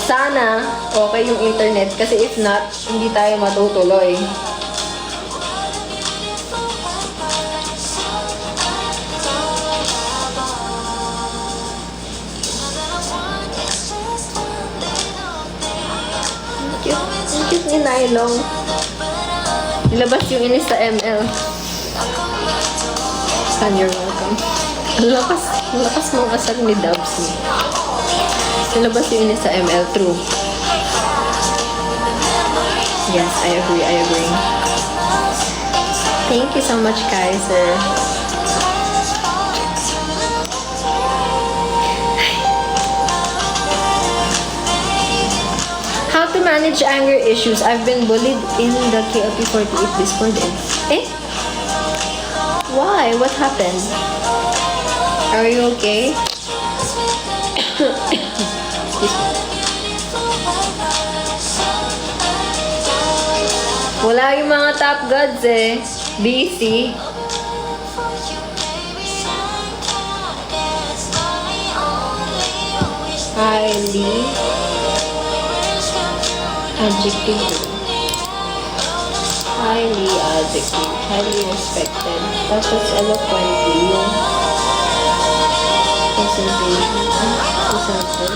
Sana, okay yung internet. Kasi if not, hindi tayo matutuloy. Ang cute ni Nylong. Ilabas yung inis sa ML. Son, you're welcome. Ang lakas mong asal ni Dubs. Ilabas yung inis sa ML. True. Yes, I agree. Thank you so much, Kaiser. How to manage anger issues? I've been bullied in the KLP48 Discord. Eh? Why? What happened? Are you okay? Wala yung mga top gods eh. Busy. Highly adjective. Highly adjective. Highly respected. Tapos eloquently yung presentation. Presented.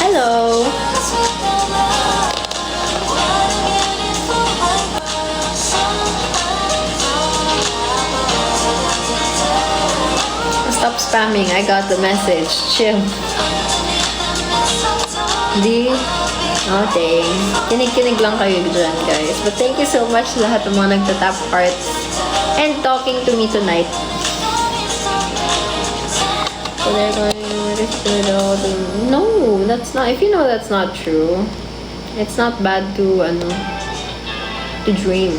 Hello. Stop spamming. I got the message. Chill. Di. Okay. Kinig-kinig lang kayo dyan, guys. But thank you so much lahat ng mga nagtatap hearts and talking to me tonight. So they're going no, that's not. If you know that's not true, it's not bad to dream.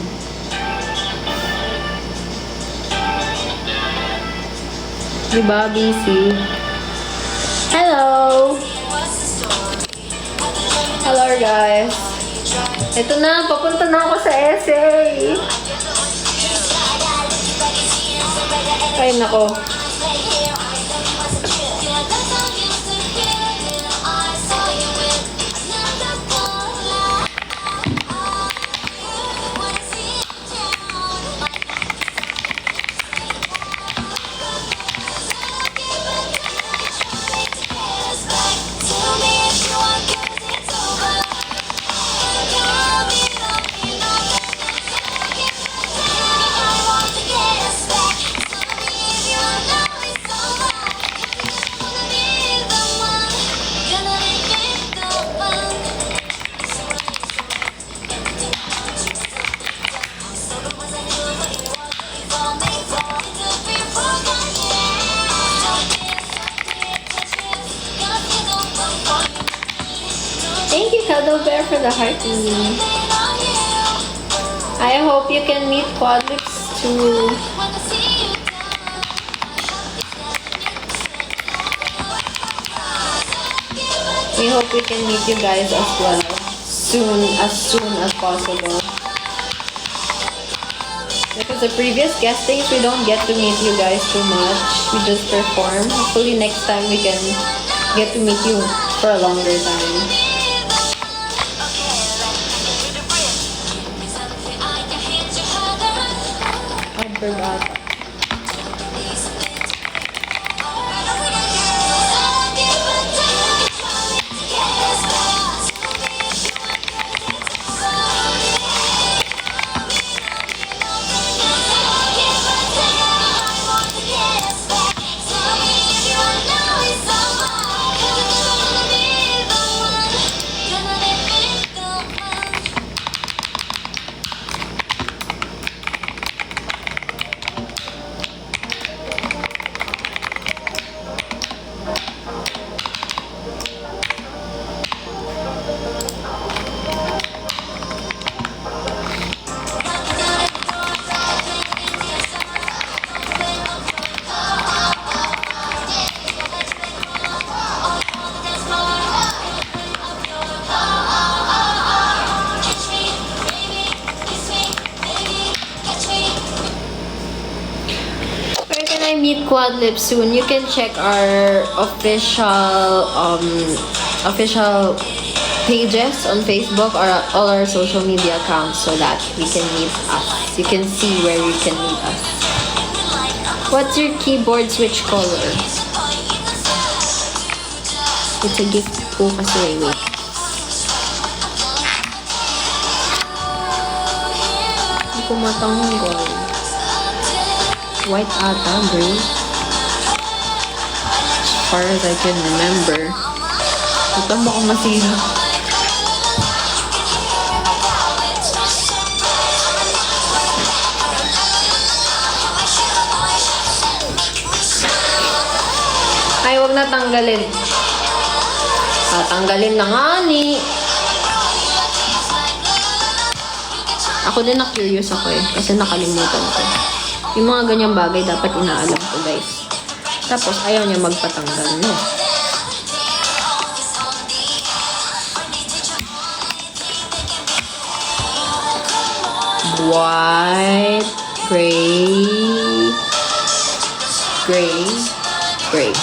Diba, BC? Hello! Hello, guys. Ito na, papunta na ako sa essay. Ay, nako. Thank you, Cuddle Bear, for the heart. I hope you can meet Quadlips too. We hope we can meet you guys as well soon as possible. Because the previous guestings, we don't get to meet you guys too much. We just perform. Hopefully next time we can get to meet you for a longer time. I forgot. meet Quad Lips soon, you can check our official pages on Facebook or all our social media accounts so that you can meet us. You can see where you can meet us. What's your keyboard switch color? It's a gift po kasi. Wait. Hindi ko matanggol. White ata, gray. As far as I can remember. Ito mo kung masira. Ay, huwag na tanggalin. Tanggalin na nga ni. Ako din na-curious ako eh. Kasi nakalimutan ko. Yung mga ganyang bagay dapat inaalam ko, guys. Tapos, ayaw niya magpatanggal, no? White, gray, gray.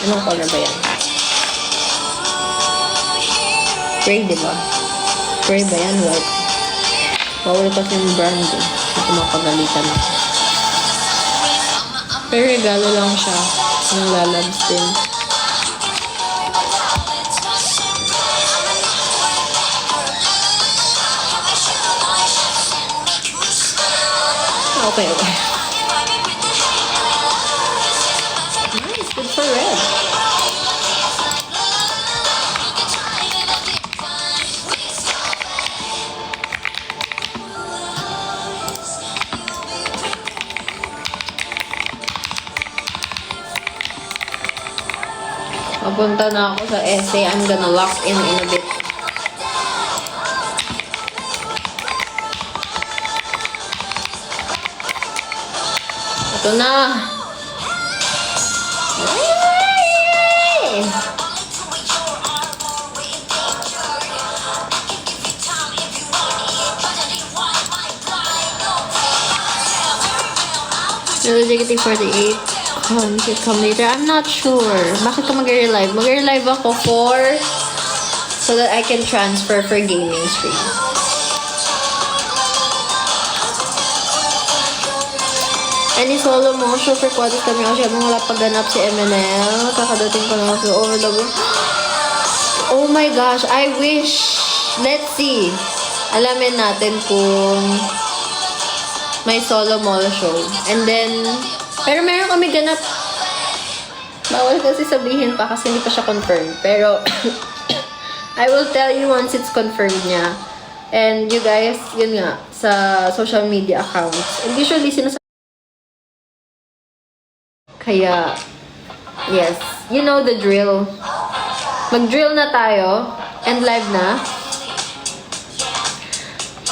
Anong color ba yan? Gray, diba? Gray ba yan? White. Bawal kasi yung brand eh. Kasi mapagalitan ako. Pero regalo lang siya. Yung lalabs din. Okay. Nice. Good for red. Papunta na ako sa essay. I'm gonna lock in a bit. Ito na. Yay! JKT48. Come later. I'm not sure. Bakit ka mag-relive? Mag-relive ako so that I can transfer for gaming stream. Any solo mo? Sure for quadros kami ako. Siyempre wala pagganap si MNL. Kakadating ko lang ako over the world. Oh my gosh. I wish. Let's see. Alamin natin kung may solo mall show. And then, pero meron kami ganap. Bawal kasi sabihin pa kasi hindi pa siya confirmed. Pero, I will tell you once it's confirmed niya. And you guys, yun nga, sa social media accounts. And usually, kaya, yes, you know the drill. Mag-drill na tayo. And live na.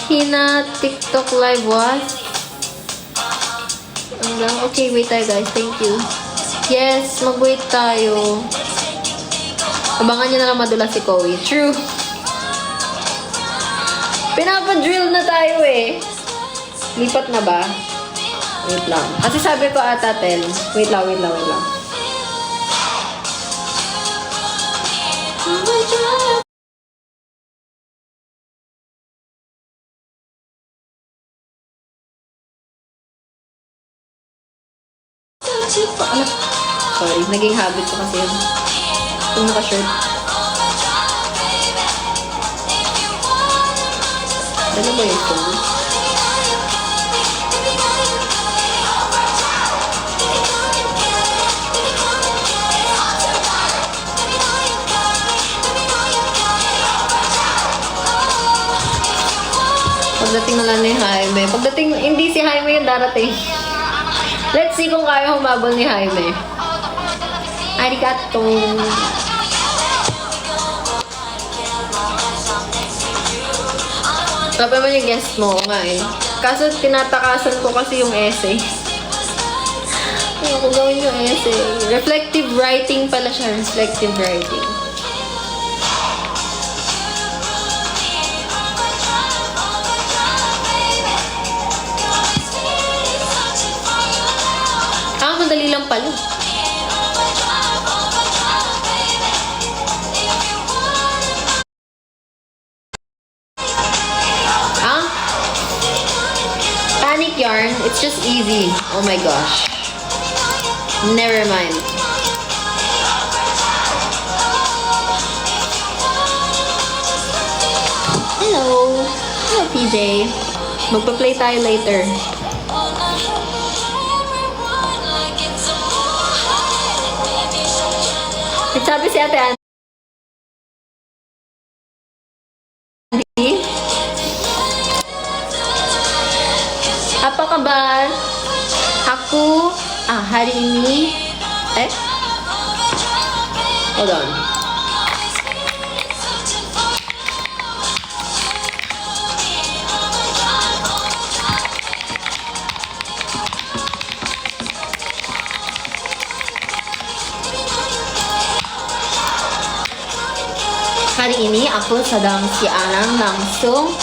Hina, TikTok live was. Okay, wait tayo guys. Thank you. Yes, mag-wait tayo. Abangan nyo na lang madula si Koey. True. Pinapa-drill na tayo eh. Lipat na ba? Wait lang. Kasi sabi ko ata 10. Wait lang. Sorry, naging habit ko kasi yun. Kung naka-shirt. Ano ba yung phone? Pagdating na lang ni Jaime. Pagdating, hindi si Jaime yung darating. Let's see kung kaya humabol ni Jaime. Arigato. Sabi naman yung guest mo nga eh. Kaso tinatakasan ko kasi yung essay. Ayoko gawin yung essay. Reflective writing pala siya. Reflective writing. lang pala. Ah? Panic yarn? It's just easy. Oh my gosh. Never mind. Hello. Hello, PJ. Magpa-play tayo later. Sabi si Ate Andy, apa kabar? Aku, hari ini, hold on. Hari ini aku sedang siaran langsung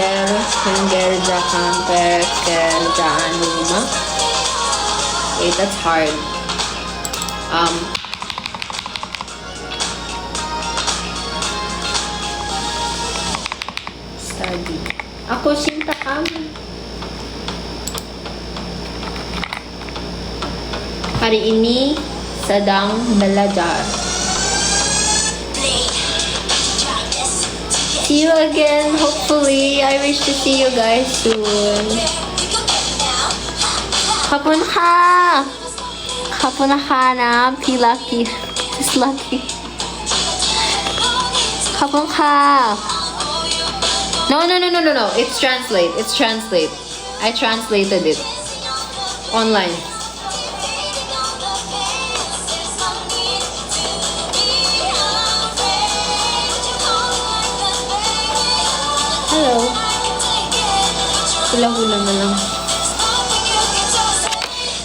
mengerjakan pekerjaan rumah. Okay, that's hard. Study. Aku cinta kamu. Hari ini sedang belajar. See you again, hopefully. I wish to see you guys soon. Kapun ka! Kapun ka na, pilaki. Just lucky. Kapun ka! No. It's translate. I translated it. Online. Hello. Hula-hula na lang.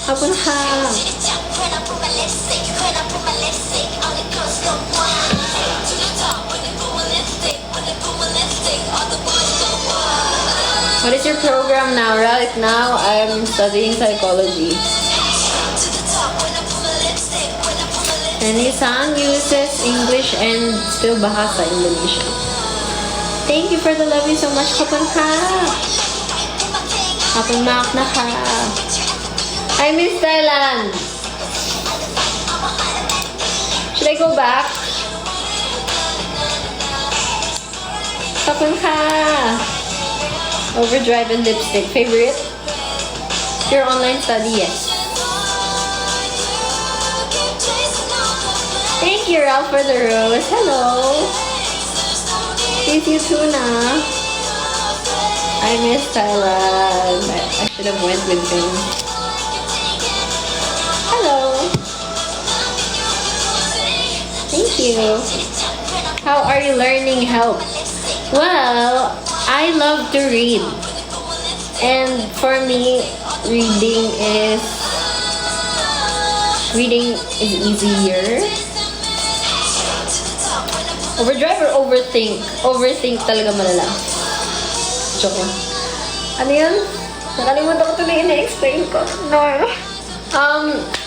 Hapon ha. What is your program now? Right now, I'm studying psychology. Enisan uses English and still Bahasa Indonesia. Thank you for the love you so much. Kapag ka. Kapag maak na ka. I miss Thailand. Should I go back? Kapag ka. Overdrive and lipstick. Favorite? Your online study, yes. Thank you, Ralph, for the rose. Hello. Miss you too, na. I miss Thailand. I should have went with him. Hello. Thank you. How are you learning help? Well, I love to read. And for me, reading is easier. Overdrive or overthink? Overthink talaga malala. Joke lang. Ano yun? Nakalimutan ko tuloy ina-explain ko. No.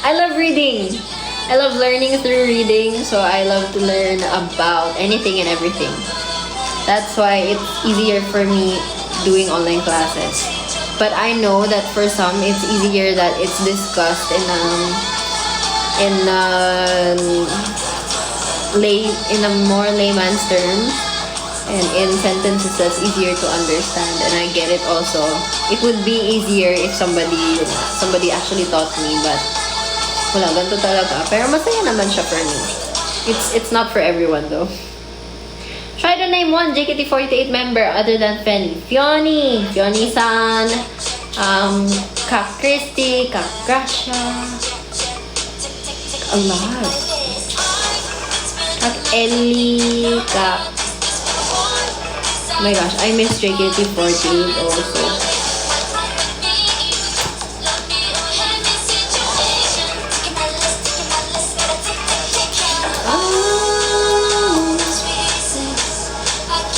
I love reading. I love learning through reading, so I love to learn about anything and everything. That's why it's easier for me doing online classes. But I know that for some, it's easier that it's discussed in a more layman's terms and in sentences that's easier to understand, and I get it also. It would be easier if somebody actually taught me, but wala, ganito talaga. Pero masaya naman siya for me. It's not for everyone though. Try to name one JKT48 member other than Fenny. Fioni-san, Kak Christy, Kak Gracia. A lot. Kak Ellie, Kak... Oh my gosh, I miss JKT48 also.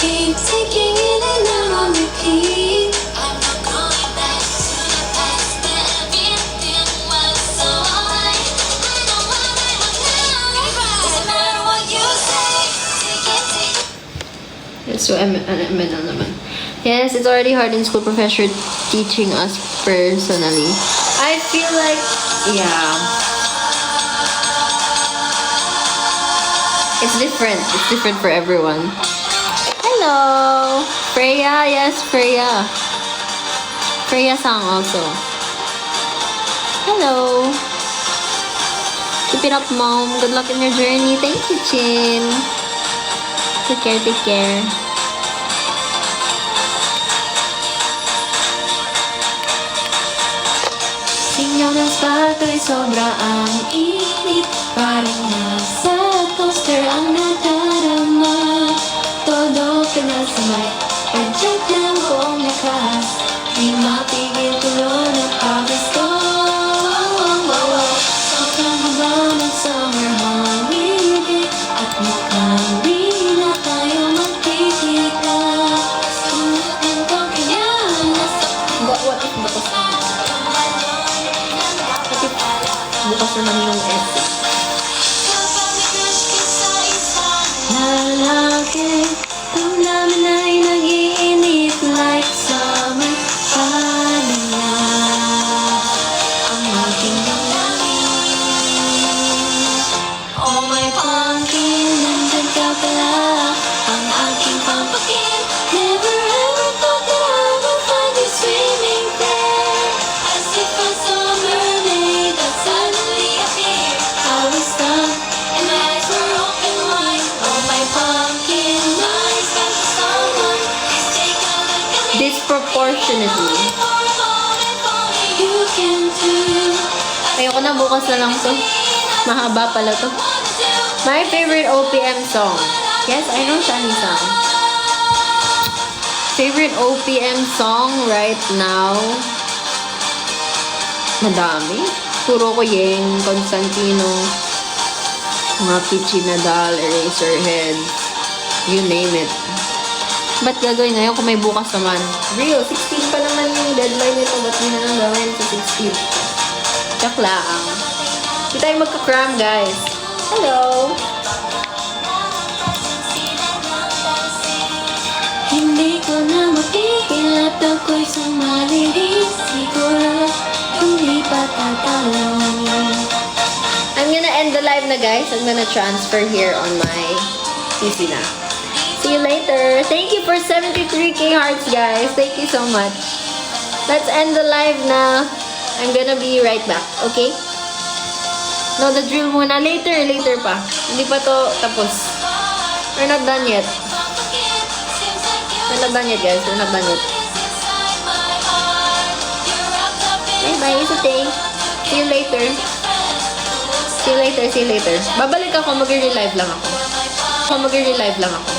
Keep taking it and out on repeat. I'm not going back to the past that I've been through. So, MNL naman. Yes, it's already hard in school. Professor teaching us personally. I feel like, yeah. It's different. It's different for everyone. Hello! Freya, yes, Freya. Freya sang also. Hello! Keep it up, Mom. Good luck in your journey. Thank you, Chin. Take care, take care. Singaw ng spato'y sobra ang init. Parang nasa toaster ang nadarama. Todo pinasamay, adjust lang buong lakas. Di mapigil tulo ng pawis ko. Sobrang haba ng summer holiday, at mukhang di na tayo magkikita. Sunugan ko kaya nasa... What if bukas na? What if bukas na namin yung essay? Lalaki, damdamin ay nag-iinit like summer. Paano na ang ating damdamin? Oh my pumpkin, nandun ka pala, ang aking pampakin. Never ever thought that I would find you swimming there, as if I saw a mermaid that suddenly appeared. I was stuck and my eyes were open wide. Oh my pumpkin, my special someone, please take a look at me. Disproportionately. You can do. Ayoko na, bukas na lang to. Mahaba pala to. My favorite OPM song. Yes, I know Shani song. Favorite OPM song right now? Madami. Puro ko Yeng, Constantino, mga Pichi Nadal, Eraserhead, you name it. Ba't gagawin ngayon kung may bukas naman? Real, 16 pa naman yung deadline nito. Ba't yun na lang gawin sa 16? Tsak lang. Hindi tayo magka-cram, guys. Hello! Hindi ko na mapigil at ako'y sumalilig. Siguro hindi pa tatalawan. I'm gonna end the live na, guys. I'm gonna transfer here on my PC na. See you later. Thank you for 73k hearts, guys. Thank you so much. Let's end the live na. I'm gonna be right back, okay? No, the drill muna. Later pa. Hindi pa to tapos. We're not done yet. We're not done yet, guys. We're not done yet. Bye-bye. It's okay. See you later. See you later. Babalik ako. Mag-re-live lang ako. Mag-re-live lang ako.